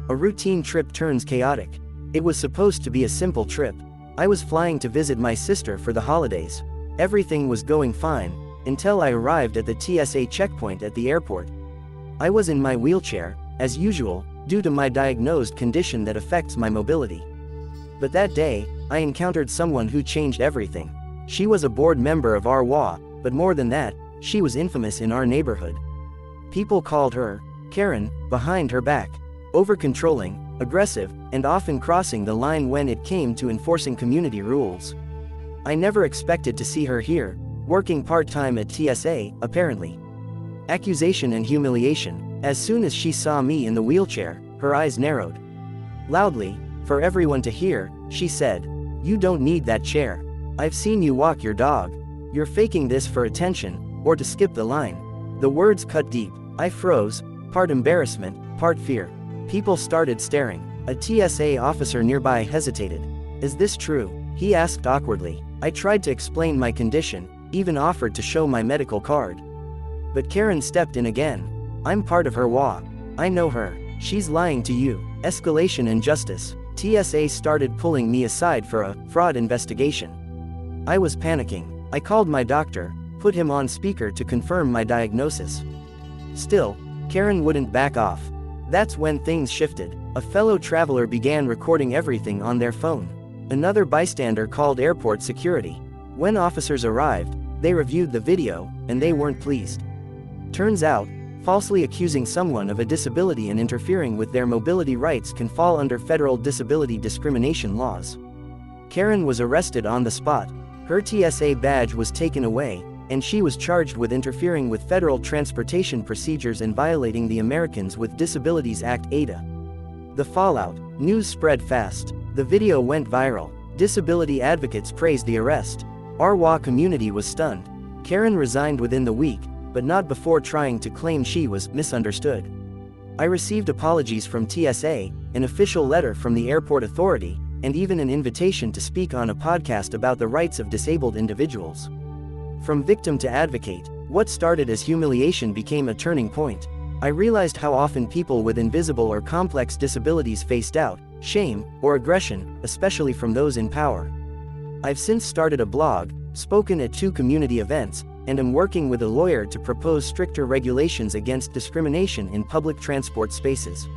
A routine trip turns chaotic. It was supposed to be a simple trip. I was flying to visit my sister for the holidays. Everything was going fine, until I arrived at the TSA checkpoint at the airport. I was in my wheelchair, as usual, due to my diagnosed condition that affects my mobility. But that day, I encountered someone who changed everything. She was a board member of our WA, but more than that, she was infamous in our neighborhood. People called her Karen, behind her back, over-controlling, aggressive, and often crossing the line when it came to enforcing community rules. I never expected to see her here, working part-time at TSA, apparently. Accusation and humiliation. As soon as she saw me in the wheelchair, her eyes narrowed. Loudly, for everyone to hear, she said, "You don't need that chair. I've seen you walk your dog. You're faking this for attention, or to skip the line." The words cut deep. I froze, part embarrassment, part fear. People started staring. A TSA officer nearby hesitated. "Is this true?" he asked awkwardly. I tried to explain my condition, even offered to show my medical card. But Karen stepped in again. "I'm part of her WA. I know her. She's lying to you." Escalation and justice. TSA started pulling me aside for a fraud investigation. I was panicking. I called my doctor, put him on speaker to confirm my diagnosis. Still, Karen wouldn't back off. That's when things shifted. A fellow traveler began recording everything on their phone. Another bystander called airport security. When officers arrived, they reviewed the video, and they weren't pleased. Turns out, falsely accusing someone of a disability and interfering with their mobility rights can fall under federal disability discrimination laws. Karen was arrested on the spot. Her TSA badge was taken away, and she was charged with interfering with federal transportation procedures and violating the Americans with Disabilities Act (ADA). The fallout. News spread fast. The video went viral. Disability advocates praised the arrest. Our WA community was stunned. Karen resigned within the week, but not before trying to claim she was misunderstood. I received apologies from TSA, an official letter from the airport authority, and even an invitation to speak on a podcast about the rights of disabled individuals. From victim to advocate, what started as humiliation became a turning point. I realized how often people with invisible or complex disabilities face doubt, shame, or aggression, especially from those in power. I've since started a blog, spoken at 2 community events, and am working with a lawyer to propose stricter regulations against discrimination in public transport spaces.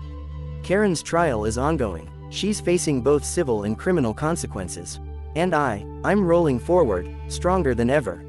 Karen's trial is ongoing. She's facing both civil and criminal consequences. And I'm rolling forward, stronger than ever.